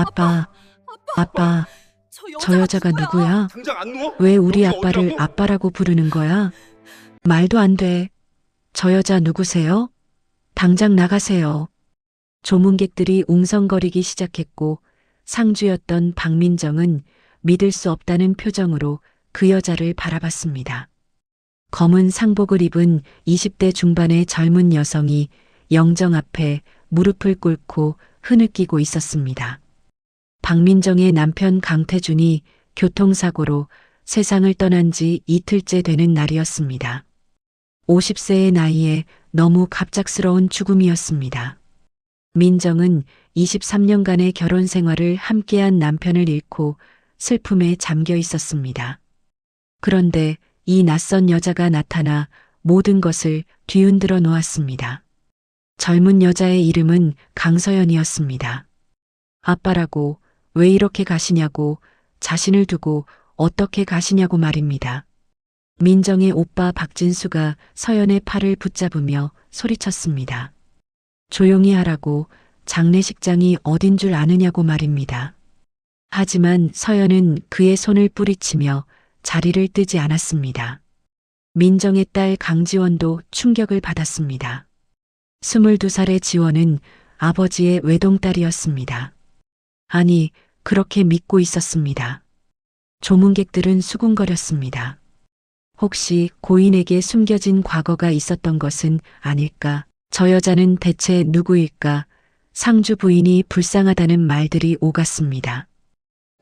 아빠, 아빠, 저 여자가 누구야? 당장 안 누워? 왜 우리 여기 아빠를 어디라고? 아빠라고 부르는 거야? 말도 안 돼. 저 여자 누구세요? 당장 나가세요. 조문객들이 웅성거리기 시작했고 상주였던 박민정은 믿을 수 없다는 표정으로 그 여자를 바라봤습니다. 검은 상복을 입은 20대 중반의 젊은 여성이 영정 앞에 무릎을 꿇고 흐느끼고 있었습니다. 박민정의 남편 강태준이 교통사고로 세상을 떠난 지 이틀째 되는 날이었습니다. 50세의 나이에 너무 갑작스러운 죽음이었습니다. 민정은 23년간의 결혼 생활을 함께한 남편을 잃고 슬픔에 잠겨 있었습니다. 그런데 이 낯선 여자가 나타나 모든 것을 뒤흔들어 놓았습니다. 젊은 여자의 이름은 강서연이었습니다. 아빠라고 왜 이렇게 가시냐고 자신을 두고 어떻게 가시냐고 말입니다. 민정의 오빠 박진수가 서연의 팔을 붙잡으며 소리쳤습니다. 조용히 하라고 장례식장이 어딘 줄 아느냐고 말입니다. 하지만 서연은 그의 손을 뿌리치며 자리를 뜨지 않았습니다. 민정의 딸 강지원도 충격을 받았습니다. 22살의 지원은 아버지의 외동딸이었습니다. 아니, 그렇게 믿고 있었습니다. 조문객들은 수군거렸습니다. 혹시 고인에게 숨겨진 과거가 있었던 것은 아닐까? 저 여자는 대체 누구일까? 상주 부인이 불쌍하다는 말들이 오갔습니다.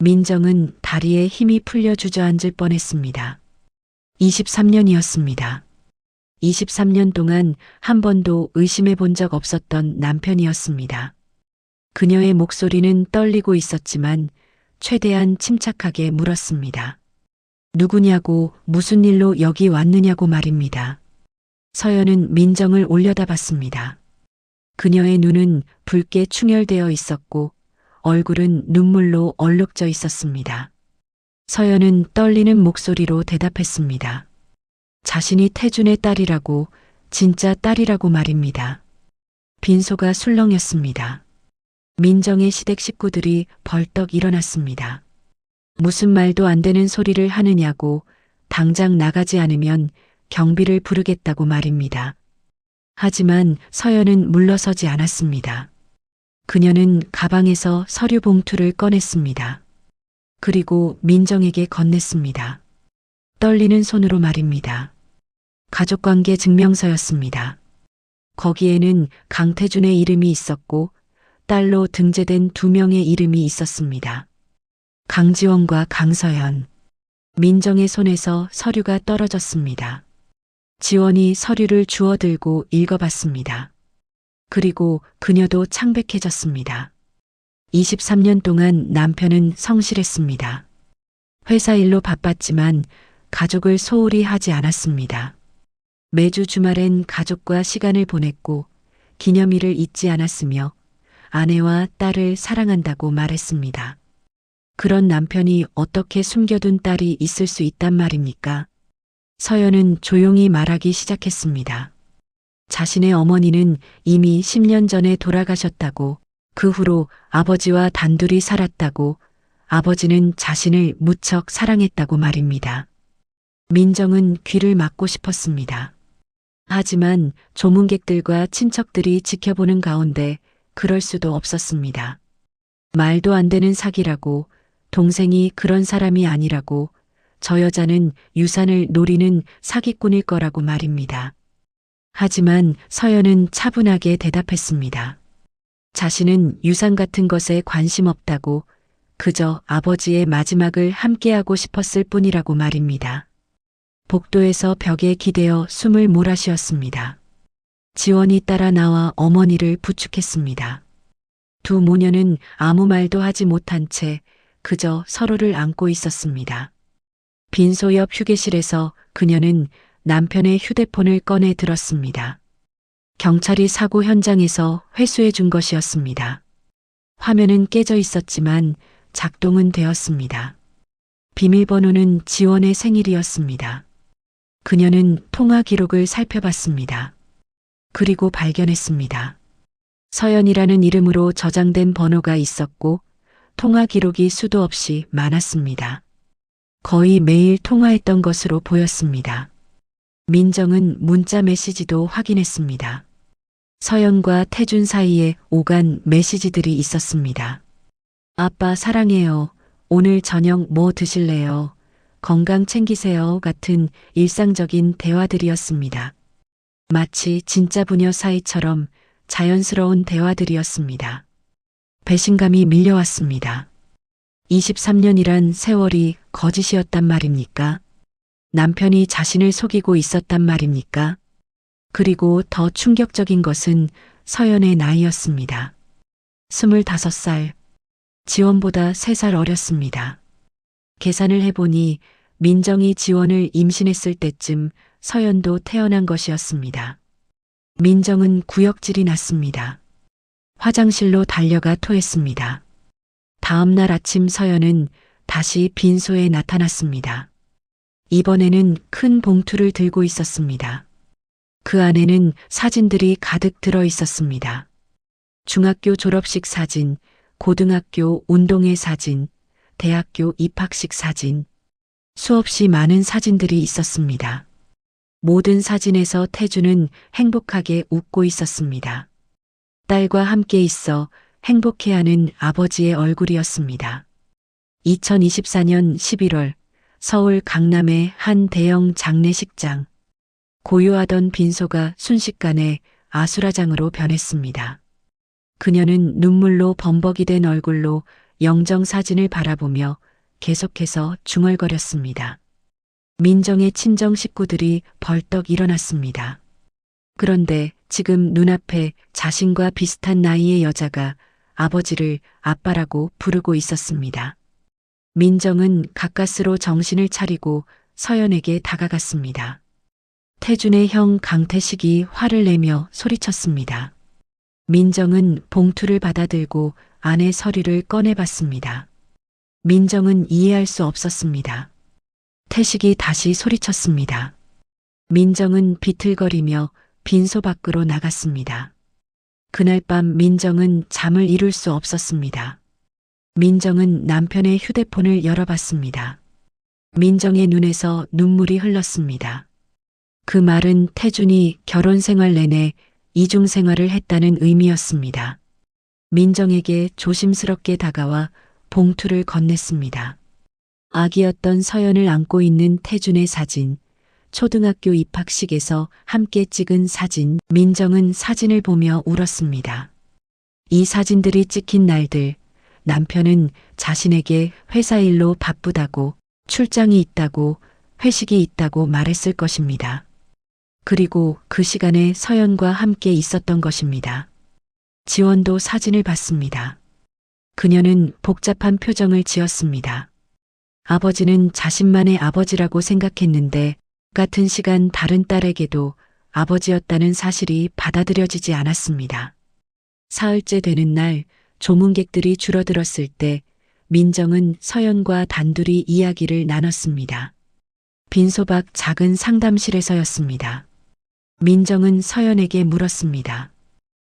민정은 다리에 힘이 풀려 주저앉을 뻔했습니다. 23년이었습니다. 23년 동안 한 번도 의심해 본 적 없었던 남편이었습니다. 그녀의 목소리는 떨리고 있었지만 최대한 침착하게 물었습니다. 누구냐고, 무슨 일로 여기 왔느냐고 말입니다. 서연은 민정을 올려다봤습니다. 그녀의 눈은 붉게 충혈되어 있었고 얼굴은 눈물로 얼룩져 있었습니다. 서연은 떨리는 목소리로 대답했습니다. 자신이 태준의 딸이라고, 진짜 딸이라고 말입니다. 빈소가 술렁였습니다. 민정의 시댁 식구들이 벌떡 일어났습니다. 무슨 말도 안 되는 소리를 하느냐고, 당장 나가지 않으면 경비를 부르겠다고 말입니다. 하지만 서연은 물러서지 않았습니다. 그녀는 가방에서 서류 봉투를 꺼냈습니다. 그리고 민정에게 건넸습니다. 떨리는 손으로 말입니다. 가족관계 증명서였습니다. 거기에는 강태준의 이름이 있었고 딸로 등재된 2명의 이름이 있었습니다. 강지원과 강서연. 민정의 손에서 서류가 떨어졌습니다. 지원이 서류를 주워들고 읽어봤습니다. 그리고 그녀도 창백해졌습니다. 23년 동안 남편은 성실했습니다. 회사 일로 바빴지만 가족을 소홀히 하지 않았습니다. 매주 주말엔 가족과 시간을 보냈고 기념일을 잊지 않았으며 아내와 딸을 사랑한다고 말했습니다. 그런 남편이 어떻게 숨겨둔 딸이 있을 수 있단 말입니까? 서연은 조용히 말하기 시작했습니다. 자신의 어머니는 이미 10년 전에 돌아가셨다고, 그 후로 아버지와 단둘이 살았다고, 아버지는 자신을 무척 사랑했다고 말입니다. 민정은 귀를 막고 싶었습니다. 하지만 조문객들과 친척들이 지켜보는 가운데 그럴 수도 없었습니다. 말도 안 되는 사기라고, 동생이 그런 사람이 아니라고, 저 여자는 유산을 노리는 사기꾼일 거라고 말입니다. 하지만 서연은 차분하게 대답했습니다. 자신은 유산 같은 것에 관심 없다고, 그저 아버지의 마지막을 함께하고 싶었을 뿐이라고 말입니다. 복도에서 벽에 기대어 숨을 몰아쉬었습니다. 지원이 따라 나와 어머니를 부축했습니다. 두 모녀는 아무 말도 하지 못한 채 그저 서로를 안고 있었습니다. 빈소 옆 휴게실에서 그녀는 남편의 휴대폰을 꺼내 들었습니다. 경찰이 사고 현장에서 회수해 준 것이었습니다. 화면은 깨져 있었지만 작동은 되었습니다. 비밀번호는 지원의 생일이었습니다. 그녀는 통화 기록을 살펴봤습니다. 그리고 발견했습니다. 서연이라는 이름으로 저장된 번호가 있었고 통화 기록이 수도 없이 많았습니다. 거의 매일 통화했던 것으로 보였습니다. 민정은 문자 메시지도 확인했습니다. 서연과 태준 사이에 오간 메시지들이 있었습니다. 아빠 사랑해요. 오늘 저녁 뭐 드실래요? 건강 챙기세요. 같은 일상적인 대화들이었습니다. 마치 진짜 부녀 사이처럼 자연스러운 대화들이었습니다. 배신감이 밀려왔습니다. 23년이란 세월이 거짓이었단 말입니까? 남편이 자신을 속이고 있었단 말입니까? 그리고 더 충격적인 것은 서연의 나이였습니다. 25살. 지원보다 3살 어렸습니다. 계산을 해보니 민정이 지원을 임신했을 때쯤 서연도 태어난 것이었습니다. 민정은 구역질이 났습니다. 화장실로 달려가 토했습니다. 다음 날 아침 서연은 다시 빈소에 나타났습니다. 이번에는 큰 봉투를 들고 있었습니다. 그 안에는 사진들이 가득 들어 있었습니다. 중학교 졸업식 사진, 고등학교 운동회 사진, 대학교 입학식 사진, 수없이 많은 사진들이 있었습니다. 모든 사진에서 태주는 행복하게 웃고 있었습니다. 딸과 함께 있어 행복해하는 아버지의 얼굴이었습니다. 2024년 11월 서울 강남의 한 대형 장례식장. 고요하던 빈소가 순식간에 아수라장으로 변했습니다. 그녀는 눈물로 범벅이 된 얼굴로 영정사진을 바라보며 계속해서 중얼거렸습니다. 민정의 친정 식구들이 벌떡 일어났습니다. 그런데 지금 눈앞에 자신과 비슷한 나이의 여자가 아버지를 아빠라고 부르고 있었습니다. 민정은 가까스로 정신을 차리고 서연에게 다가갔습니다. 태준의 형 강태식이 화를 내며 소리쳤습니다. 민정은 봉투를 받아들고 안의 서류를 꺼내봤습니다. 민정은 이해할 수 없었습니다. 태식이 다시 소리쳤습니다. 민정은 비틀거리며 빈소 밖으로 나갔습니다. 그날 밤 민정은 잠을 이룰 수 없었습니다. 민정은 남편의 휴대폰을 열어봤습니다. 민정의 눈에서 눈물이 흘렀습니다. 그 말은 태준이 결혼 생활 내내 이중 생활을 했다는 의미였습니다. 민정에게 조심스럽게 다가와 봉투를 건넸습니다. 아기였던 서연을 안고 있는 태준의 사진, 초등학교 입학식에서 함께 찍은 사진. 민정은 사진을 보며 울었습니다. 이 사진들이 찍힌 날들, 남편은 자신에게 회사 일로 바쁘다고, 출장이 있다고, 회식이 있다고 말했을 것입니다. 그리고 그 시간에 서연과 함께 있었던 것입니다. 지원도 사진을 봤습니다. 그녀는 복잡한 표정을 지었습니다. 아버지는 자신만의 아버지라고 생각했는데 같은 시간 다른 딸에게도 아버지였다는 사실이 받아들여지지 않았습니다. 사흘째 되는 날 조문객들이 줄어들었을 때 민정은 서연과 단둘이 이야기를 나눴습니다. 빈소 밖 작은 상담실에서였습니다. 민정은 서연에게 물었습니다.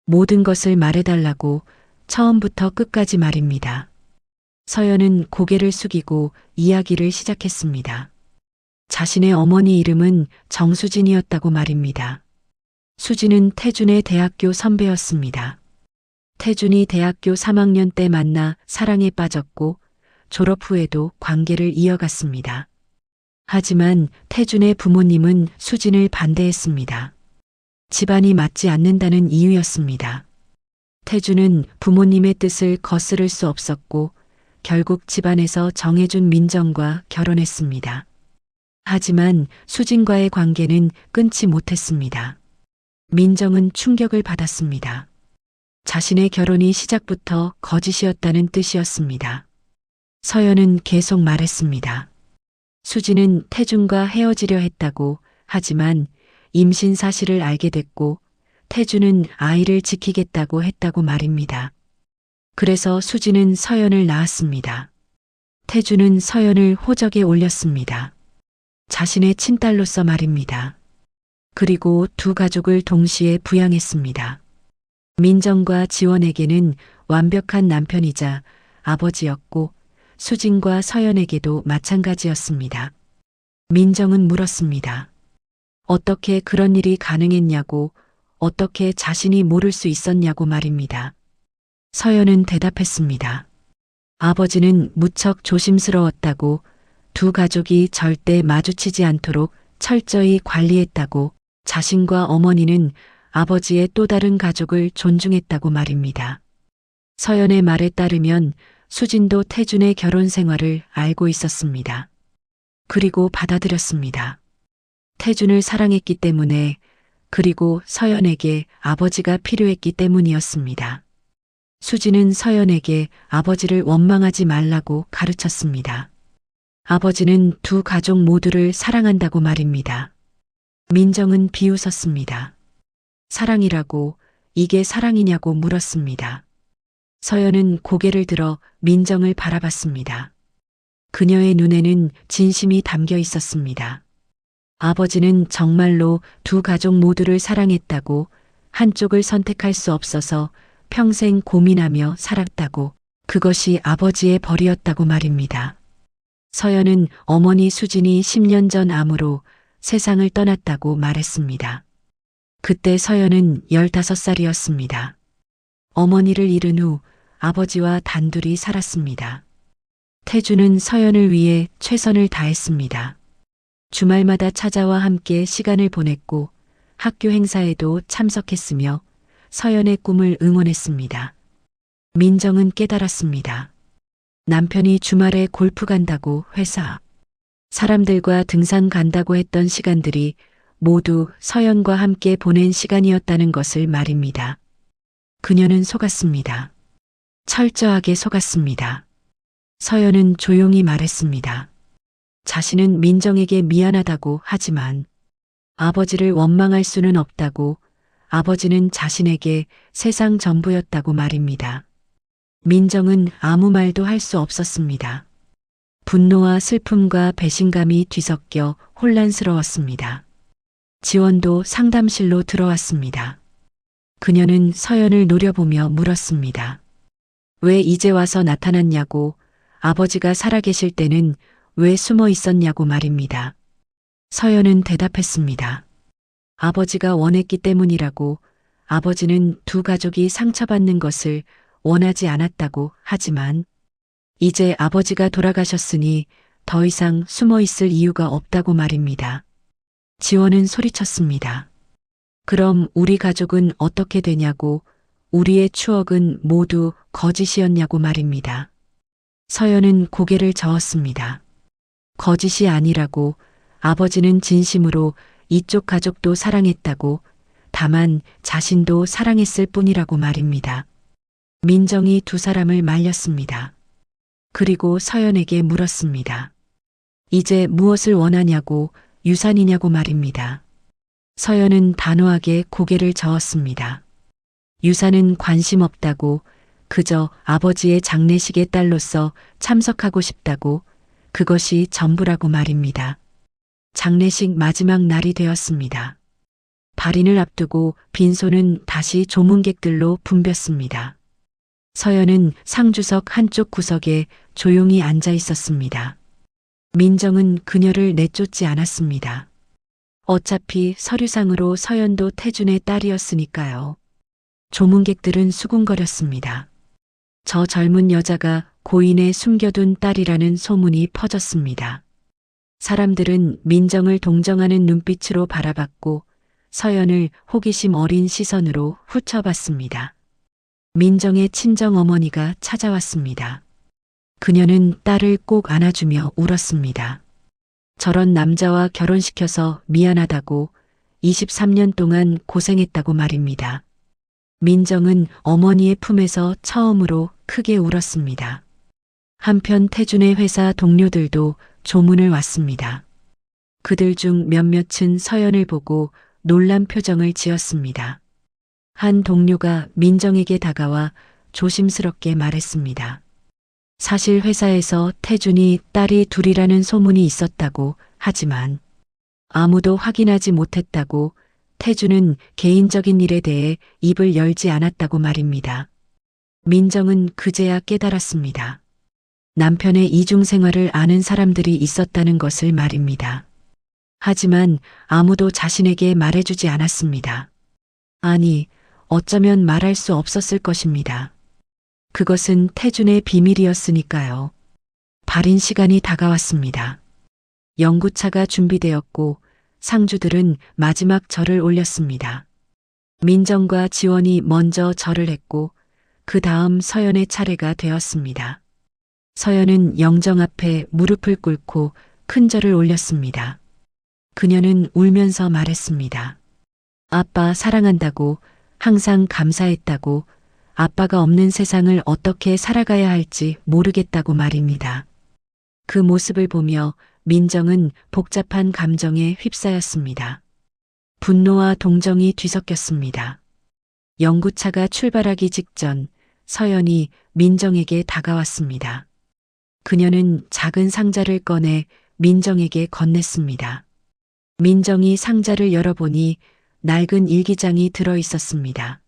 모든 것을 말해달라고, 처음부터 끝까지 말입니다. 서연은 고개를 숙이고 이야기를 시작했습니다. 자신의 어머니 이름은 정수진이었다고 말입니다. 수진은 태준의 대학교 선배였습니다. 태준이 대학교 3학년 때 만나 사랑에 빠졌고 졸업 후에도 관계를 이어갔습니다. 하지만 태준의 부모님은 수진을 반대했습니다. 집안이 맞지 않는다는 이유였습니다. 태준은 부모님의 뜻을 거스를 수 없었고 결국 집안에서 정해준 민정과 결혼했습니다. 하지만 수진과의 관계는 끊지 못했습니다. 민정은 충격을 받았습니다. 자신의 결혼이 시작부터 거짓이었다는 뜻이었습니다. 서연은 계속 말했습니다. 수진은 태준과 헤어지려 했다고, 하지만 임신 사실을 알게 됐고 태준은 아이를 지키겠다고 했다고 말입니다. 그래서 수진은 서연을 낳았습니다. 태준은 서연을 호적에 올렸습니다. 자신의 친딸로서 말입니다. 그리고 두 가족을 동시에 부양했습니다. 민정과 지원에게는 완벽한 남편이자 아버지였고 수진과 서연에게도 마찬가지였습니다. 민정은 물었습니다. 어떻게 그런 일이 가능했냐고, 어떻게 자신이 모를 수 있었냐고 말입니다. 서연은 대답했습니다. 아버지는 무척 조심스러웠다고, 두 가족이 절대 마주치지 않도록 철저히 관리했다고, 자신과 어머니는 아버지의 또 다른 가족을 존중했다고 말입니다. 서연의 말에 따르면 수진도 태준의 결혼 생활을 알고 있었습니다. 그리고 받아들였습니다. 태준을 사랑했기 때문에, 그리고 서연에게 아버지가 필요했기 때문이었습니다. 수진은 서연에게 아버지를 원망하지 말라고 가르쳤습니다. 아버지는 두 가족 모두를 사랑한다고 말입니다. 민정은 비웃었습니다. 사랑이라고, 이게 사랑이냐고 물었습니다. 서연은 고개를 들어 민정을 바라봤습니다. 그녀의 눈에는 진심이 담겨 있었습니다. 아버지는 정말로 두 가족 모두를 사랑했다고, 한쪽을 선택할 수 없어서 평생 고민하며 살았다고, 그것이 아버지의 벌이었다고 말입니다. 서연은 어머니 수진이 10년 전 암으로 세상을 떠났다고 말했습니다. 그때 서연은 15살이었습니다. 어머니를 잃은 후 아버지와 단둘이 살았습니다. 태준은 서연을 위해 최선을 다했습니다. 주말마다 찾아와 함께 시간을 보냈고 학교 행사에도 참석했으며 서연의 꿈을 응원했습니다. 민정은 깨달았습니다. 남편이 주말에 골프 간다고 회사, 사람들과 등산 간다고 했던 시간들이 모두 서연과 함께 보낸 시간이었다는 것을 말입니다. 그녀는 속았습니다. 철저하게 속았습니다. 서연은 조용히 말했습니다. 자신은 민정에게 미안하다고 하지만 아버지를 원망할 수는 없다고, 아버지는 자신에게 세상 전부였다고 말입니다. 민정은 아무 말도 할 수 없었습니다. 분노와 슬픔과 배신감이 뒤섞여 혼란스러웠습니다. 지원도 상담실로 들어왔습니다. 그녀는 서연을 노려보며 물었습니다. 왜 이제 와서 나타났냐고, 아버지가 살아계실 때는 왜 숨어 있었냐고 말입니다. 서연은 대답했습니다. 아버지가 원했기 때문이라고, 아버지는 두 가족이 상처받는 것을 원하지 않았다고 하지만 이제 아버지가 돌아가셨으니 더 이상 숨어 있을 이유가 없다고 말입니다. 지원은 소리쳤습니다. 그럼 우리 가족은 어떻게 되냐고, 우리의 추억은 모두 거짓이었냐고 말입니다. 서연은 고개를 저었습니다. 거짓이 아니라고, 아버지는 진심으로 이쪽 가족도 사랑했다고, 다만 자신도 사랑했을 뿐이라고 말입니다. 민정이 두 사람을 말렸습니다. 그리고 서연에게 물었습니다. 이제 무엇을 원하냐고, 유산이냐고 말입니다. 서연은 단호하게 고개를 저었습니다. 유산은 관심 없다고, 그저 아버지의 장례식의 딸로서 참석하고 싶다고, 그것이 전부라고 말입니다. 장례식 마지막 날이 되었습니다. 발인을 앞두고 빈소는 다시 조문객들로 붐볐습니다. 서연은 상주석 한쪽 구석에 조용히 앉아 있었습니다. 민정은 그녀를 내쫓지 않았습니다. 어차피 서류상으로 서연도 태준의 딸이었으니까요. 조문객들은 수군거렸습니다. 저 젊은 여자가 고인의 숨겨둔 딸이라는 소문이 퍼졌습니다. 사람들은 민정을 동정하는 눈빛으로 바라봤고 서연을 호기심 어린 시선으로 훑어봤습니다. 민정의 친정 어머니가 찾아왔습니다. 그녀는 딸을 꼭 안아주며 울었습니다. 저런 남자와 결혼시켜서 미안하다고, 23년 동안 고생했다고 말입니다. 민정은 어머니의 품에서 처음으로 크게 울었습니다. 한편 태준의 회사 동료들도 조문을 왔습니다. 그들 중 몇몇은 서연을 보고 놀란 표정을 지었습니다. 한 동료가 민정에게 다가와 조심스럽게 말했습니다. 사실 회사에서 태준이 딸이 둘이라는 소문이 있었다고 하지만 아무도 확인하지 못했다고, 태준은 개인적인 일에 대해 입을 열지 않았다고 말입니다. 민정은 그제야 깨달았습니다. 남편의 이중 생활을 아는 사람들이 있었다는 것을 말입니다. 하지만 아무도 자신에게 말해주지 않았습니다. 아니, 어쩌면 말할 수 없었을 것입니다. 그것은 태준의 비밀이었으니까요. 발인 시간이 다가왔습니다. 연구차가 준비되었고 상주들은 마지막 절을 올렸습니다. 민정과 지원이 먼저 절을 했고 그 다음 서연의 차례가 되었습니다. 서연은 영정 앞에 무릎을 꿇고 큰 절을 올렸습니다. 그녀는 울면서 말했습니다. 아빠 사랑한다고, 항상 감사했다고, 아빠가 없는 세상을 어떻게 살아가야 할지 모르겠다고 말입니다. 그 모습을 보며 민정은 복잡한 감정에 휩싸였습니다. 분노와 동정이 뒤섞였습니다. 연구차가 출발하기 직전 서연이 민정에게 다가왔습니다. 그녀는 작은 상자를 꺼내 민정에게 건넸습니다. 민정이 상자를 열어보니 낡은 일기장이 들어 있었습니다.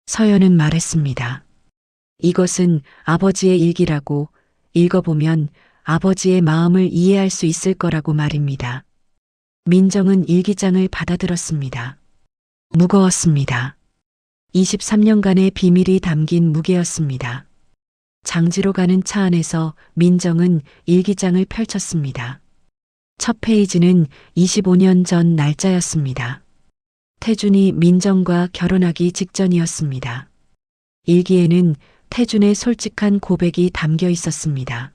서연은 말했습니다. 이것은 아버지의 일기라고, 읽어보면 아버지의 마음을 이해할 수 있을 거라고 말입니다. 민정은 일기장을 받아들었습니다. 무거웠습니다. 23년간의 비밀이 담긴 무게였습니다. 장지로 가는 차 안에서 민정은 일기장을 펼쳤습니다. 첫 페이지는 25년 전 날짜였습니다. 태준이 민정과 결혼하기 직전이었습니다. 일기에는 태준의 솔직한 고백이 담겨 있었습니다.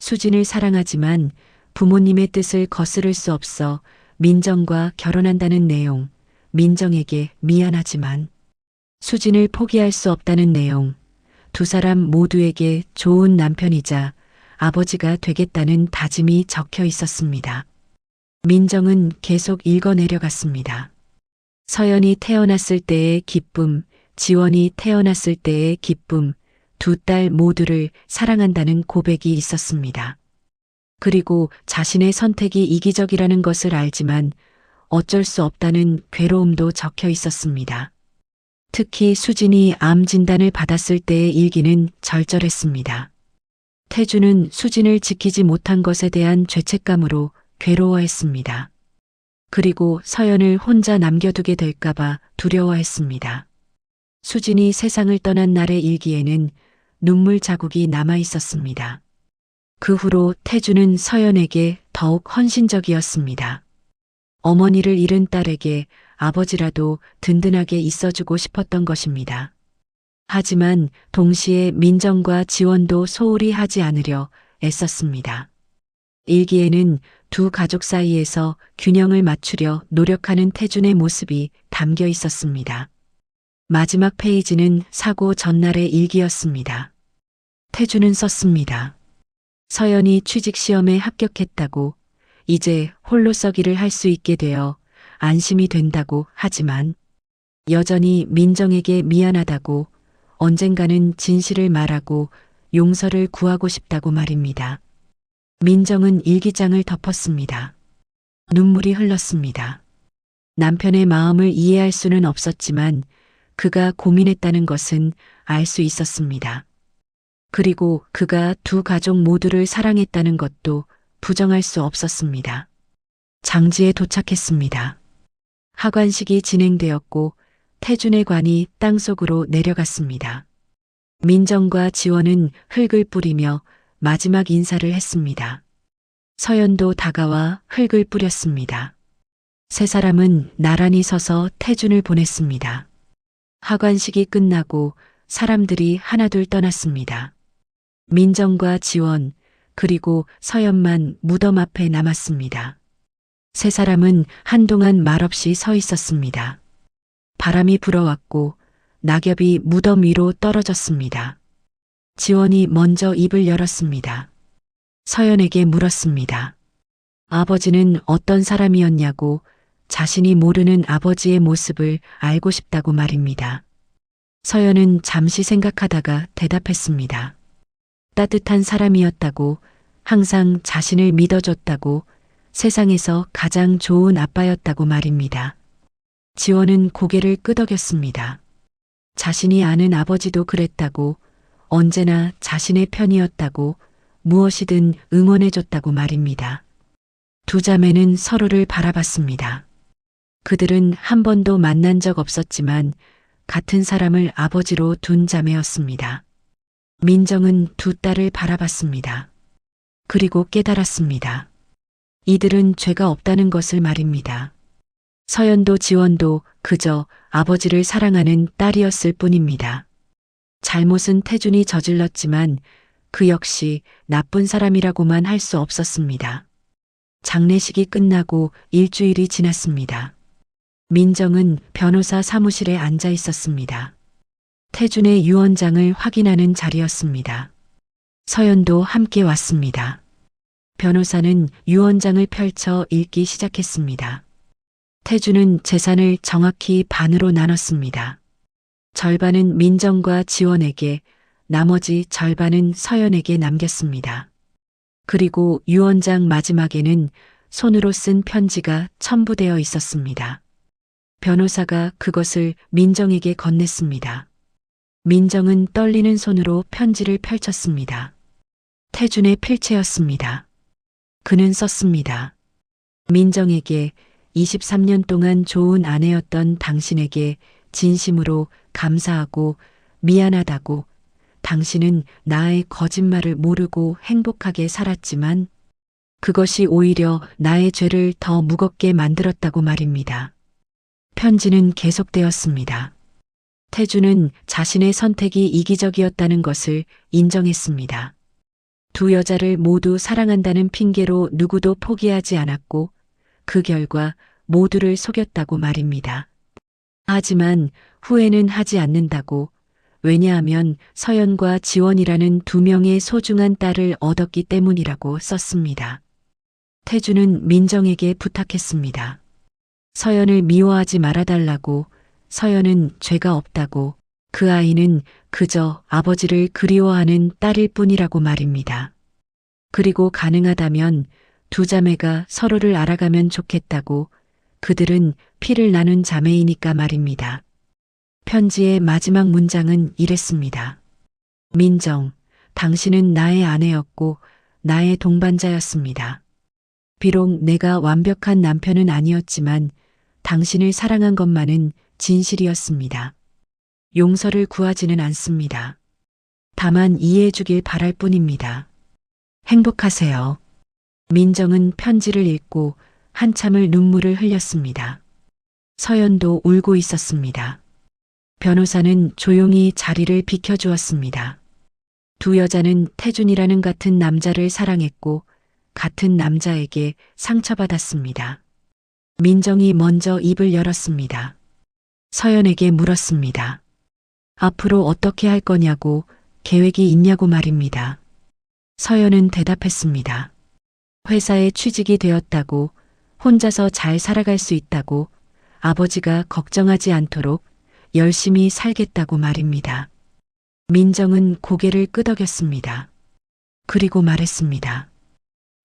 수진을 사랑하지만 부모님의 뜻을 거스를 수 없어 민정과 결혼한다는 내용, 민정에게 미안하지만 수진을 포기할 수 없다는 내용, 두 사람 모두에게 좋은 남편이자 아버지가 되겠다는 다짐이 적혀 있었습니다. 민정은 계속 읽어내려갔습니다. 서연이 태어났을 때의 기쁨, 지원이 태어났을 때의 기쁨, 두 딸 모두를 사랑한다는 고백이 있었습니다. 그리고 자신의 선택이 이기적이라는 것을 알지만 어쩔 수 없다는 괴로움도 적혀 있었습니다. 특히 수진이 암 진단을 받았을 때의 일기는 절절했습니다. 태준은 수진을 지키지 못한 것에 대한 죄책감으로 괴로워했습니다. 그리고 서연을 혼자 남겨두게 될까봐 두려워했습니다. 수진이 세상을 떠난 날의 일기에는 눈물 자국이 남아 있었습니다. 그 후로 태준은 서연에게 더욱 헌신적이었습니다. 어머니를 잃은 딸에게 아버지라도 든든하게 있어주고 싶었던 것입니다. 하지만 동시에 민정과 지원도 소홀히 하지 않으려 애썼습니다. 일기에는 두 가족 사이에서 균형을 맞추려 노력하는 태준의 모습이 담겨 있었습니다. 마지막 페이지는 사고 전날의 일기였습니다. 태준은 썼습니다. 서연이 취직시험에 합격했다고, 이제 홀로 서기를 할 수 있게 되어 안심이 된다고 하지만 여전히 민정에게 미안하다고, 언젠가는 진실을 말하고 용서를 구하고 싶다고 말입니다. 민정은 일기장을 덮었습니다. 눈물이 흘렀습니다. 남편의 마음을 이해할 수는 없었지만 그가 고민했다는 것은 알 수 있었습니다. 그리고 그가 두 가족 모두를 사랑했다는 것도 부정할 수 없었습니다. 장지에 도착했습니다. 하관식이 진행되었고 태준의 관이 땅속으로 내려갔습니다. 민정과 지원은 흙을 뿌리며 마지막 인사를 했습니다. 서연도 다가와 흙을 뿌렸습니다. 세 사람은 나란히 서서 태준을 보냈습니다. 하관식이 끝나고 사람들이 하나둘 떠났습니다. 민정과 지원, 그리고 서연만 무덤 앞에 남았습니다. 세 사람은 한동안 말없이 서 있었습니다. 바람이 불어왔고 낙엽이 무덤 위로 떨어졌습니다. 지원이 먼저 입을 열었습니다. 서연에게 물었습니다. 아버지는 어떤 사람이었냐고, 자신이 모르는 아버지의 모습을 알고 싶다고 말입니다. 서연은 잠시 생각하다가 대답했습니다. 따뜻한 사람이었다고, 항상 자신을 믿어줬다고, 세상에서 가장 좋은 아빠였다고 말입니다. 지원은 고개를 끄덕였습니다. 자신이 아는 아버지도 그랬다고, 언제나 자신의 편이었다고, 무엇이든 응원해줬다고 말입니다. 두 자매는 서로를 바라봤습니다. 그들은 한 번도 만난 적 없었지만 같은 사람을 아버지로 둔 자매였습니다. 민정은 두 딸을 바라봤습니다. 그리고 깨달았습니다. 이들은 죄가 없다는 것을 말입니다. 서연도 지원도 그저 아버지를 사랑하는 딸이었을 뿐입니다. 잘못은 태준이 저질렀지만 그 역시 나쁜 사람이라고만 할 수 없었습니다. 장례식이 끝나고 일주일이 지났습니다. 민정은 변호사 사무실에 앉아 있었습니다. 태준의 유언장을 확인하는 자리였습니다. 서연도 함께 왔습니다. 변호사는 유언장을 펼쳐 읽기 시작했습니다. 태준은 재산을 정확히 반으로 나눴습니다. 절반은 민정과 지원에게, 나머지 절반은 서연에게 남겼습니다. 그리고 유언장 마지막에는 손으로 쓴 편지가 첨부되어 있었습니다. 변호사가 그것을 민정에게 건넸습니다. 민정은 떨리는 손으로 편지를 펼쳤습니다. 태준의 필체였습니다. 그는 썼습니다. 민정에게 23년 동안 좋은 아내였던 당신에게 진심으로 감사하고 미안하다고. 당신은 나의 거짓말을 모르고 행복하게 살았지만 그것이 오히려 나의 죄를 더 무겁게 만들었다고 말입니다. 편지는 계속되었습니다. 태준은 자신의 선택이 이기적이었다는 것을 인정했습니다. 두 여자를 모두 사랑한다는 핑계로 누구도 포기하지 않았고 그 결과 모두를 속였다고 말입니다. 하지만 후회는 하지 않는다고. 왜냐하면 서연과 지원이라는 두 명의 소중한 딸을 얻었기 때문이라고 썼습니다. 태준은 민정에게 부탁했습니다. 서연을 미워하지 말아달라고. 서연은 죄가 없다고. 그 아이는 그저 아버지를 그리워하는 딸일 뿐이라고 말입니다. 그리고 가능하다면 두 자매가 서로를 알아가면 좋겠다고. 그들은 피를 나눈 자매이니까 말입니다. 편지의 마지막 문장은 이랬습니다. 민정, 당신은 나의 아내였고 나의 동반자였습니다. 비록 내가 완벽한 남편은 아니었지만 당신을 사랑한 것만은 진실이었습니다. 용서를 구하지는 않습니다. 다만 이해해 주길 바랄 뿐입니다. 행복하세요. 민정은 편지를 읽고 한참을 눈물을 흘렸습니다. 서연도 울고 있었습니다. 변호사는 조용히 자리를 비켜주었습니다. 두 여자는 태준이라는 같은 남자를 사랑했고 같은 남자에게 상처받았습니다. 민정이 먼저 입을 열었습니다. 서연에게 물었습니다. 앞으로 어떻게 할 거냐고, 계획이 있냐고 말입니다. 서연은 대답했습니다. 회사에 취직이 되었다고, 혼자서 잘 살아갈 수 있다고, 아버지가 걱정하지 않도록 열심히 살겠다고 말입니다. 민정은 고개를 끄덕였습니다. 그리고 말했습니다.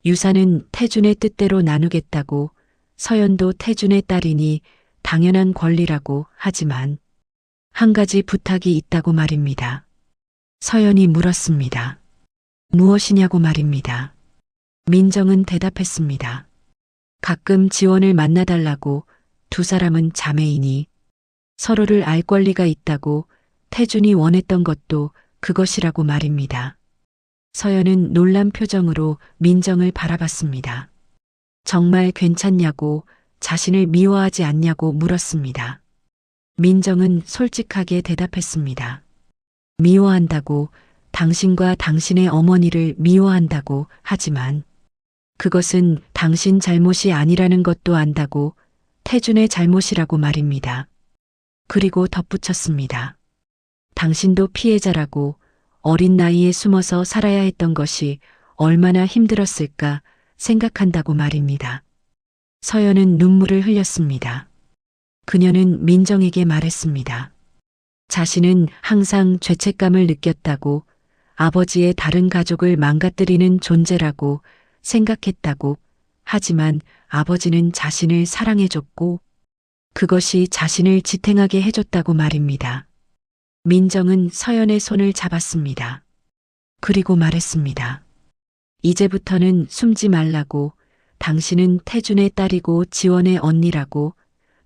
유산은 태준의 뜻대로 나누겠다고. 서연도 태준의 딸이니 당연한 권리라고. 하지만 한 가지 부탁이 있다고 말입니다. 서연이 물었습니다. 무엇이냐고 말입니다. 민정은 대답했습니다. 가끔 지원을 만나달라고. 두 사람은 자매이니 서로를 알 권리가 있다고. 태준이 원했던 것도 그것이라고 말입니다. 서연은 놀란 표정으로 민정을 바라봤습니다. 정말 괜찮냐고, 자신을 미워하지 않냐고 물었습니다. 민정은 솔직하게 대답했습니다. 미워한다고, 당신과 당신의 어머니를 미워한다고. 하지만 그것은 당신 잘못이 아니라는 것도 안다고. 태준의 잘못이라고 말입니다. 그리고 덧붙였습니다. 당신도 피해자라고. 어린 나이에 숨어서 살아야 했던 것이 얼마나 힘들었을까 생각한다고 말입니다. 서연은 눈물을 흘렸습니다. 그녀는 민정에게 말했습니다. 자신은 항상 죄책감을 느꼈다고. 아버지의 다른 가족을 망가뜨리는 존재라고 생각했다고. 하지만 아버지는 자신을 사랑해줬고 그것이 자신을 지탱하게 해줬다고 말입니다. 민정은 서연의 손을 잡았습니다. 그리고 말했습니다. 이제부터는 숨지 말라고, 당신은 태준의 딸이고 지원의 언니라고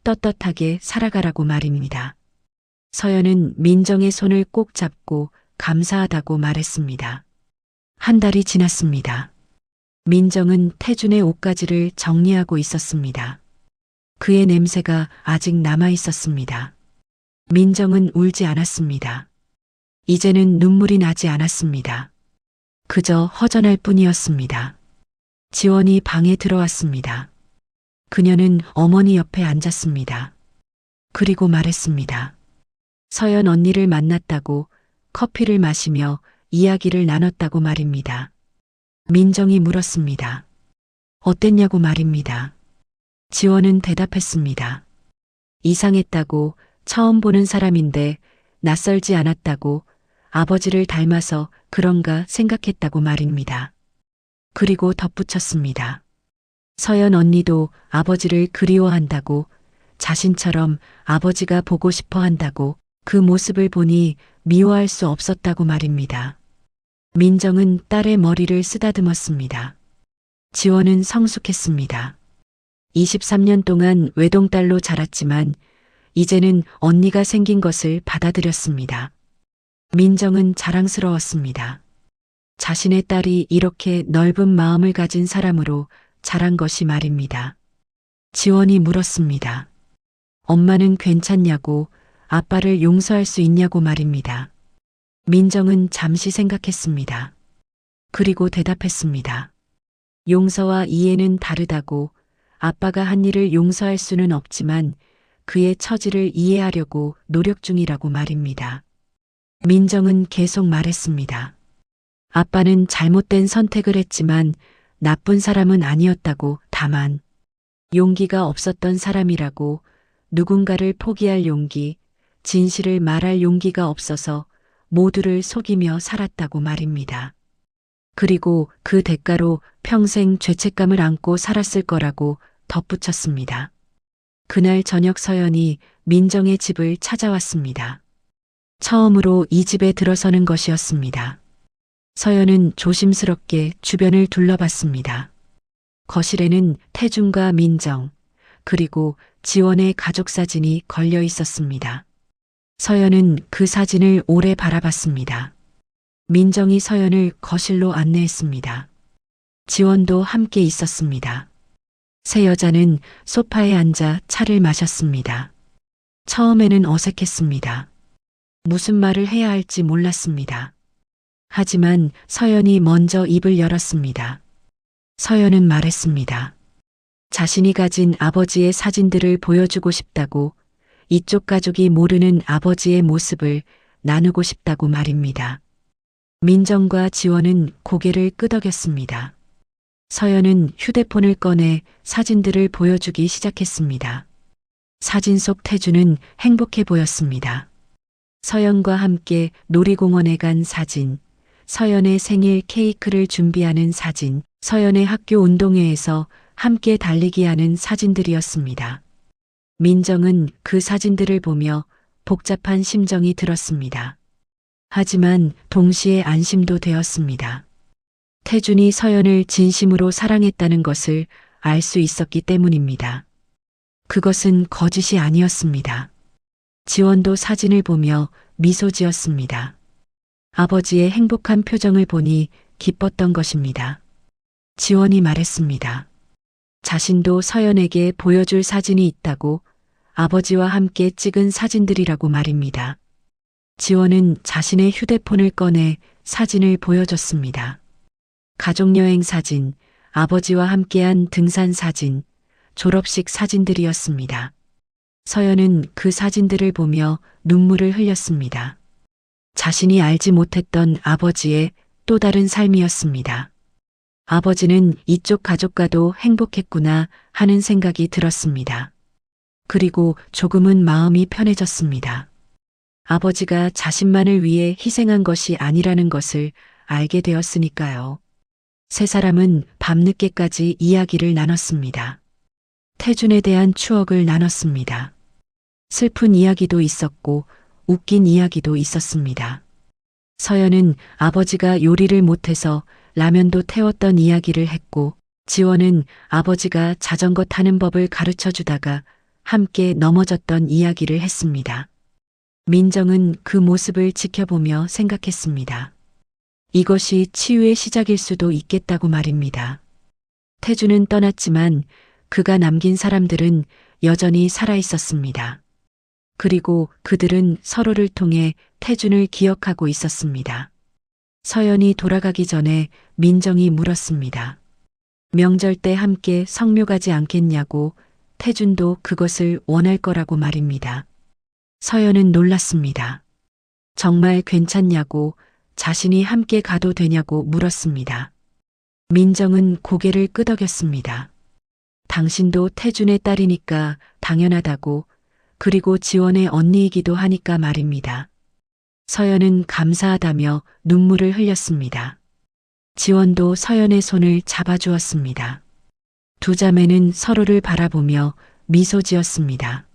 떳떳하게 살아가라고 말입니다. 서연은 민정의 손을 꼭 잡고 감사하다고 말했습니다. 한 달이 지났습니다. 민정은 태준의 옷가지를 정리하고 있었습니다. 그의 냄새가 아직 남아 있었습니다. 민정은 울지 않았습니다. 이제는 눈물이 나지 않았습니다. 그저 허전할 뿐이었습니다. 지원이 방에 들어왔습니다. 그녀는 어머니 옆에 앉았습니다. 그리고 말했습니다. 서연 언니를 만났다고, 커피를 마시며 이야기를 나눴다고 말입니다. 민정이 물었습니다. 어땠냐고 말입니다. 지원은 대답했습니다. 이상했다고, 처음 보는 사람인데 낯설지 않았다고, 아버지를 닮아서 그런가 생각했다고 말입니다. 그리고 덧붙였습니다. 서연 언니도 아버지를 그리워한다고, 자신처럼 아버지가 보고 싶어 한다고, 그 모습을 보니 미워할 수 없었다고 말입니다. 민정은 딸의 머리를 쓰다듬었습니다. 지원은 성숙했습니다. 23년 동안 외동딸로 자랐지만 이제는 언니가 생긴 것을 받아들였습니다. 민정은 자랑스러웠습니다. 자신의 딸이 이렇게 넓은 마음을 가진 사람으로 자란 것이 말입니다. 지원이 물었습니다. 엄마는 괜찮냐고, 아빠를 용서할 수 있냐고 말입니다. 민정은 잠시 생각했습니다. 그리고 대답했습니다. 용서와 이해는 다르다고, 아빠가 한 일을 용서할 수는 없지만 그의 처지를 이해하려고 노력 중이라고 말입니다. 민정은 계속 말했습니다. 아빠는 잘못된 선택을 했지만 나쁜 사람은 아니었다고, 다만 용기가 없었던 사람이라고, 누군가를 포기할 용기, 진실을 말할 용기가 없어서 모두를 속이며 살았다고 말입니다. 그리고 그 대가로 평생 죄책감을 안고 살았을 거라고 덧붙였습니다. 그날 저녁 서연이 민정의 집을 찾아왔습니다. 처음으로 이 집에 들어서는 것이었습니다. 서연은 조심스럽게 주변을 둘러봤습니다. 거실에는 태준과 민정, 그리고 지원의 가족 사진이 걸려 있었습니다. 서연은 그 사진을 오래 바라봤습니다. 민정이 서연을 거실로 안내했습니다. 지원도 함께 있었습니다. 세 여자는 소파에 앉아 차를 마셨습니다. 처음에는 어색했습니다. 무슨 말을 해야 할지 몰랐습니다. 하지만 서연이 먼저 입을 열었습니다. 서연은 말했습니다. 자신이 가진 아버지의 사진들을 보여주고 싶다고, 이쪽 가족이 모르는 아버지의 모습을 나누고 싶다고 말입니다. 민정과 지원은 고개를 끄덕였습니다. 서연은 휴대폰을 꺼내 사진들을 보여주기 시작했습니다. 사진 속 태주는 행복해 보였습니다. 서연과 함께 놀이공원에 간 사진, 서연의 생일 케이크를 준비하는 사진, 서연의 학교 운동회에서 함께 달리기 하는 사진들이었습니다. 민정은 그 사진들을 보며 복잡한 심정이 들었습니다. 하지만 동시에 안심도 되었습니다. 태준이 서연을 진심으로 사랑했다는 것을 알 수 있었기 때문입니다. 그것은 거짓이 아니었습니다. 지원도 사진을 보며 미소 지었습니다. 아버지의 행복한 표정을 보니 기뻤던 것입니다. 지원이 말했습니다. 자신도 서연에게 보여줄 사진이 있다고, 아버지와 함께 찍은 사진들이라고 말입니다. 지원은 자신의 휴대폰을 꺼내 사진을 보여줬습니다. 가족여행 사진, 아버지와 함께한 등산 사진, 졸업식 사진들이었습니다. 서연은 그 사진들을 보며 눈물을 흘렸습니다. 자신이 알지 못했던 아버지의 또 다른 삶이었습니다. 아버지는 이쪽 가족과도 행복했구나 하는 생각이 들었습니다. 그리고 조금은 마음이 편해졌습니다. 아버지가 자신만을 위해 희생한 것이 아니라는 것을 알게 되었으니까요. 세 사람은 밤늦게까지 이야기를 나눴습니다. 태준에 대한 추억을 나눴습니다. 슬픈 이야기도 있었고 웃긴 이야기도 있었습니다. 서연은 아버지가 요리를 못해서 라면도 태웠던 이야기를 했고, 지원은 아버지가 자전거 타는 법을 가르쳐 주다가 함께 넘어졌던 이야기를 했습니다. 민정은 그 모습을 지켜보며 생각했습니다. 이것이 치유의 시작일 수도 있겠다고 말입니다. 태주는 떠났지만 그가 남긴 사람들은 여전히 살아 있었습니다. 그리고 그들은 서로를 통해 태준을 기억하고 있었습니다. 서연이 돌아가기 전에 민정이 물었습니다. 명절 때 함께 성묘 가지 않겠냐고. 태준도 그것을 원할 거라고 말입니다. 서연은 놀랐습니다. 정말 괜찮냐고, 자신이 함께 가도 되냐고 물었습니다. 민정은 고개를 끄덕였습니다. 당신도 태준의 딸이니까 당연하다고, 그리고 지원의 언니이기도 하니까 말입니다. 서연은 감사하다며 눈물을 흘렸습니다. 지원도 서연의 손을 잡아주었습니다. 두 자매는 서로를 바라보며 미소 지었습니다.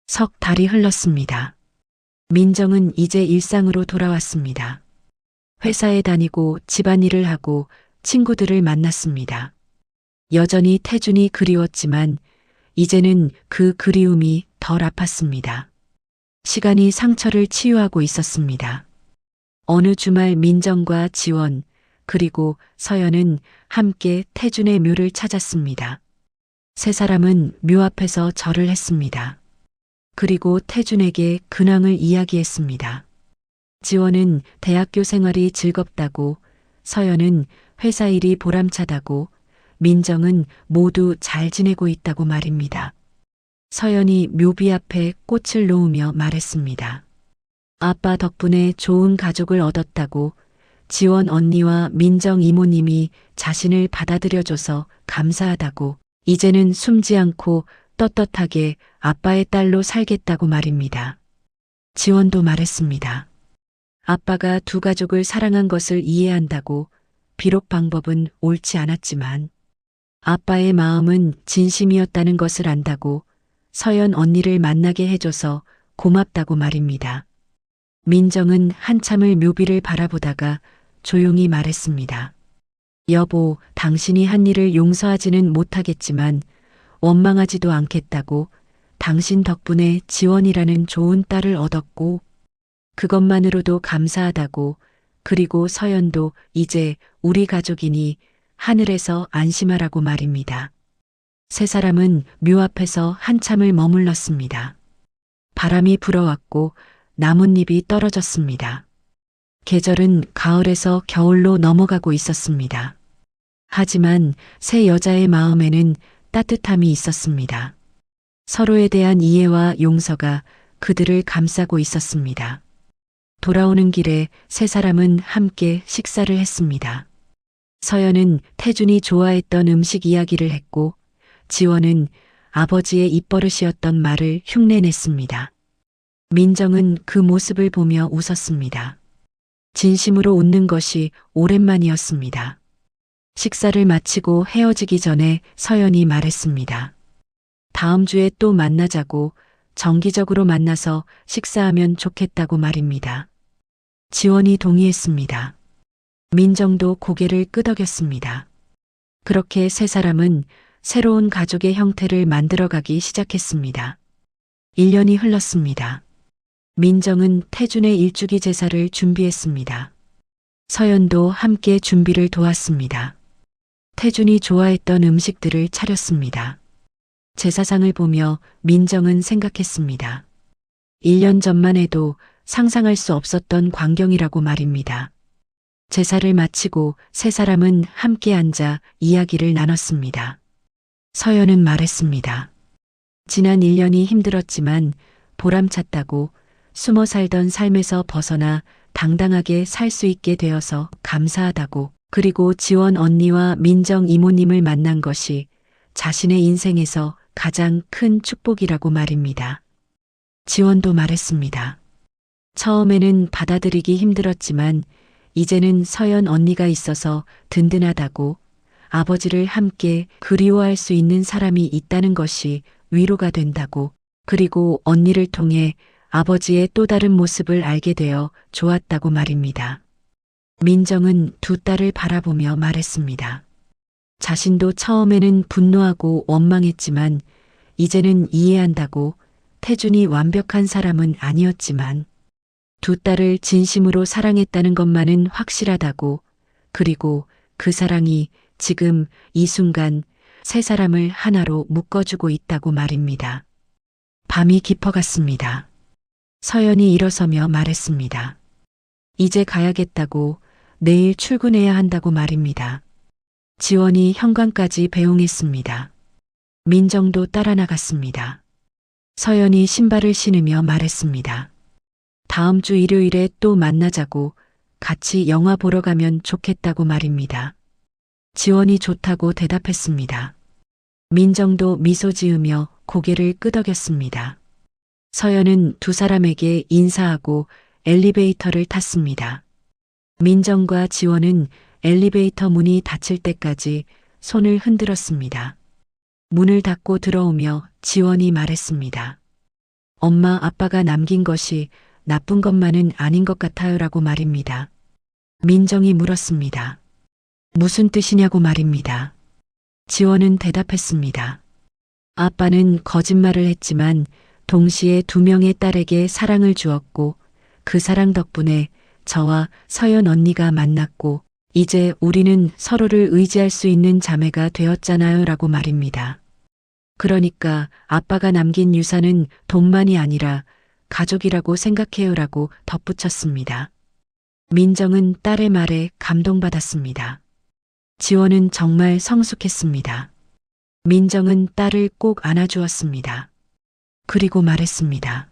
석 달이 흘렀습니다. 민정은 이제 일상으로 돌아왔습니다. 회사에 다니고 집안일을 하고 친구들을 만났습니다. 여전히 태준이 그리웠지만 이제는 그 그리움이 덜 아팠습니다. 시간이 상처를 치유하고 있었습니다. 어느 주말 민정과 지원, 그리고 서연은 함께 태준의 묘를 찾았습니다. 세 사람은 묘 앞에서 절을 했습니다. 그리고 태준에게 근황을 이야기했습니다. 지원은 대학교 생활이 즐겁다고, 서연은 회사 일이 보람차다고, 민정은 모두 잘 지내고 있다고 말입니다. 서연이 묘비 앞에 꽃을 놓으며 말했습니다. 아빠 덕분에 좋은 가족을 얻었다고, 지원 언니와 민정 이모님이 자신을 받아들여줘서 감사하다고, 이제는 숨지 않고 떳떳하게 아빠의 딸로 살겠다고 말입니다. 지원도 말했습니다. 아빠가 두 가족을 사랑한 것을 이해한다고, 비록 방법은 옳지 않았지만 아빠의 마음은 진심이었다는 것을 안다고, 서연 언니를 만나게 해줘서 고맙다고 말입니다. 민정은 한참을 묘비를 바라보다가 조용히 말했습니다. 여보, 당신이 한 일을 용서하지는 못하겠지만 원망하지도 않겠다고, 당신 덕분에 지원이라는 좋은 딸을 얻었고, 그것만으로도 감사하다고, 그리고 서연도 이제 우리 가족이니 하늘에서 안심하라고 말입니다. 세 사람은 묘 앞에서 한참을 머물렀습니다. 바람이 불어왔고 나뭇잎이 떨어졌습니다. 계절은 가을에서 겨울로 넘어가고 있었습니다. 하지만 세 여자의 마음에는 따뜻함이 있었습니다. 서로에 대한 이해와 용서가 그들을 감싸고 있었습니다. 돌아오는 길에 세 사람은 함께 식사를 했습니다. 서연은 태준이 좋아했던 음식 이야기를 했고, 지원은 아버지의 입버릇이었던 말을 흉내냈습니다. 민정은 그 모습을 보며 웃었습니다. 진심으로 웃는 것이 오랜만이었습니다. 식사를 마치고 헤어지기 전에 서연이 말했습니다. 다음 주에 또 만나자고, 정기적으로 만나서 식사하면 좋겠다고 말입니다. 지원이 동의했습니다. 민정도 고개를 끄덕였습니다. 그렇게 세 사람은 새로운 가족의 형태를 만들어가기 시작했습니다. 1년이 흘렀습니다. 민정은 태준의 일주기 제사를 준비했습니다. 서연도 함께 준비를 도왔습니다. 태준이 좋아했던 음식들을 차렸습니다. 제사상을 보며 민정은 생각했습니다. 1년 전만 해도 상상할 수 없었던 광경이라고 말입니다. 제사를 마치고 세 사람은 함께 앉아 이야기를 나눴습니다. 서연은 말했습니다. 지난 1년이 힘들었지만 보람찼다고, 숨어 살던 삶에서 벗어나 당당하게 살 수 있게 되어서 감사하다고, 그리고 지원 언니와 민정 이모님을 만난 것이 자신의 인생에서 가장 큰 축복이라고 말입니다. 지원도 말했습니다. 처음에는 받아들이기 힘들었지만 이제는 서연 언니가 있어서 든든하다고, 아버지를 함께 그리워할 수 있는 사람이 있다는 것이 위로가 된다고, 그리고 언니를 통해 아버지의 또 다른 모습을 알게 되어 좋았다고 말입니다. 민정은 두 딸을 바라보며 말했습니다. 자신도 처음에는 분노하고 원망했지만 이제는 이해한다고. 태준이 완벽한 사람은 아니었지만 두 딸을 진심으로 사랑했다는 것만은 확실하다고. 그리고 그 사랑이 지금 이 순간 세 사람을 하나로 묶어주고 있다고 말입니다. 밤이 깊어갔습니다. 서연이 일어서며 말했습니다. 이제 가야겠다고. 내일 출근해야 한다고 말입니다. 지원이 현관까지 배웅했습니다. 민정도 따라 나갔습니다. 서연이 신발을 신으며 말했습니다. 다음 주 일요일에 또 만나자고. 같이 영화 보러 가면 좋겠다고 말입니다. 지원이 좋다고 대답했습니다. 민정도 미소 지으며 고개를 끄덕였습니다. 서연은 두 사람에게 인사하고 엘리베이터를 탔습니다. 민정과 지원은 엘리베이터 문이 닫힐 때까지 손을 흔들었습니다. 문을 닫고 들어오며 지원이 말했습니다. 엄마 아빠가 남긴 것이 나쁜 것만은 아닌 것 같아요라고 말입니다. 민정이 물었습니다. 무슨 뜻이냐고 말입니다. 지원은 대답했습니다. 아빠는 거짓말을 했지만 동시에 두 명의 딸에게 사랑을 주었고 그 사랑 덕분에 저와 서연 언니가 만났고 이제 우리는 서로를 의지할 수 있는 자매가 되었잖아요 라고 말입니다. 그러니까 아빠가 남긴 유산은 돈만이 아니라 가족이라고 생각해요 라고 덧붙였습니다. 민정은 딸의 말에 감동받았습니다. 지원은 정말 성숙했습니다. 민정은 딸을 꼭 안아주었습니다. 그리고 말했습니다.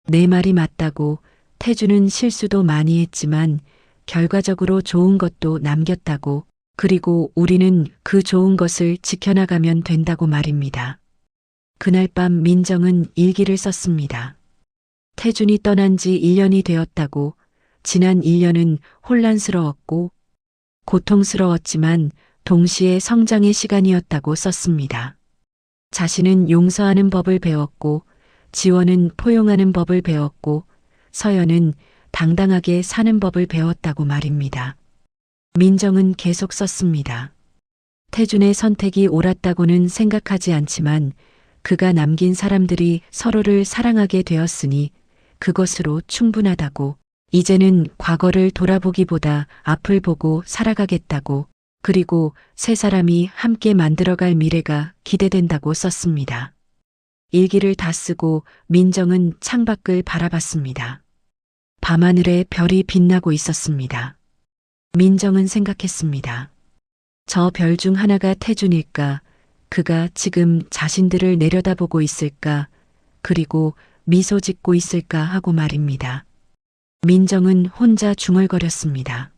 내 말이 맞다고. 태주는 실수도 많이 했지만 결과적으로 좋은 것도 남겼다고. 그리고 우리는 그 좋은 것을 지켜나가면 된다고 말입니다. 그날 밤 민정은 일기를 썼습니다. 태준이 떠난 지 1년이 되었다고. 지난 1년은 혼란스러웠고 고통스러웠지만 동시에 성장의 시간이었다고 썼습니다. 자신은 용서하는 법을 배웠고 지원은 포용하는 법을 배웠고 서연은 당당하게 사는 법을 배웠다고 말입니다. 민정은 계속 썼습니다. 태준의 선택이 옳았다고는 생각하지 않지만 그가 남긴 사람들이 서로를 사랑하게 되었으니 그것으로 충분하다고. 이제는 과거를 돌아보기보다 앞을 보고 살아가겠다고. 그리고 세 사람이 함께 만들어갈 미래가 기대된다고 썼습니다. 일기를 다 쓰고 민정은 창밖을 바라봤습니다. 밤하늘에 별이 빛나고 있었습니다. 민정은 생각했습니다. 저 별 중 하나가 태준일까? 그가 지금 자신들을 내려다보고 있을까? 그리고 미소 짓고 있을까 하고 말입니다. 민정은 혼자 중얼거렸습니다.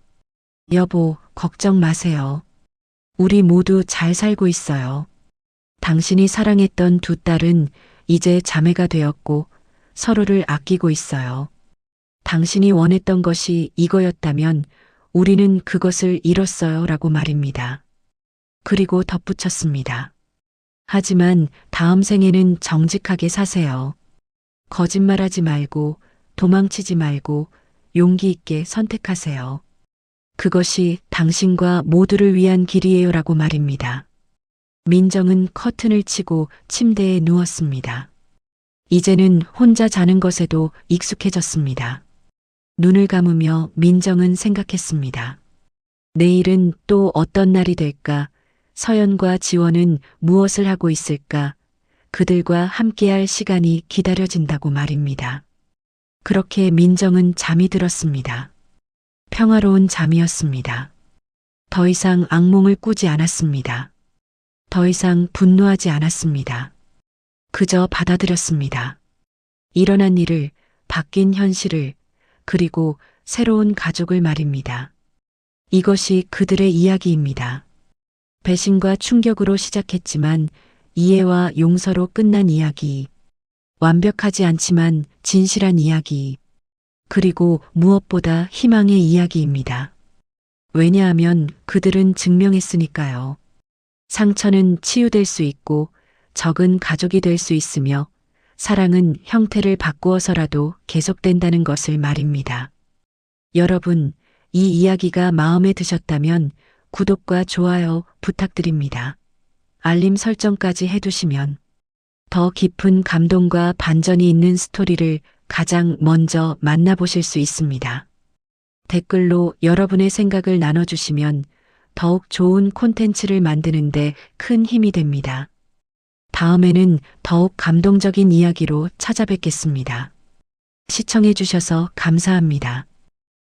여보, 걱정 마세요. 우리 모두 잘 살고 있어요. 당신이 사랑했던 두 딸은 이제 자매가 되었고 서로를 아끼고 있어요. 당신이 원했던 것이 이거였다면 우리는 그것을 이뤘어요 라고 말입니다. 그리고 덧붙였습니다. 하지만 다음 생에는 정직하게 사세요. 거짓말하지 말고 도망치지 말고 용기 있게 선택하세요. 그것이 당신과 모두를 위한 길이에요 라고 말입니다. 민정은 커튼을 치고 침대에 누웠습니다. 이제는 혼자 자는 것에도 익숙해졌습니다. 눈을 감으며 민정은 생각했습니다. 내일은 또 어떤 날이 될까? 서연과 지원은 무엇을 하고 있을까? 그들과 함께할 시간이 기다려진다고 말입니다. 그렇게 민정은 잠이 들었습니다. 평화로운 잠이었습니다. 더 이상 악몽을 꾸지 않았습니다. 더 이상 분노하지 않았습니다. 그저 받아들였습니다. 일어난 일을, 바뀐 현실을, 그리고 새로운 가족을 말입니다. 이것이 그들의 이야기입니다. 배신과 충격으로 시작했지만 이해와 용서로 끝난 이야기. 완벽하지 않지만 진실한 이야기. 그리고 무엇보다 희망의 이야기입니다. 왜냐하면 그들은 증명했으니까요. 상처는 치유될 수 있고 적은 가족이 될 수 있으며 사랑은 형태를 바꾸어서라도 계속된다는 것을 말입니다. 여러분, 이 이야기가 마음에 드셨다면 구독과 좋아요 부탁드립니다. 알림 설정까지 해두시면 더 깊은 감동과 반전이 있는 스토리를 가장 먼저 만나보실 수 있습니다. 댓글로 여러분의 생각을 나눠주시면 더욱 좋은 콘텐츠를 만드는데 큰 힘이 됩니다. 다음에는 더욱 감동적인 이야기로 찾아뵙겠습니다. 시청해주셔서 감사합니다.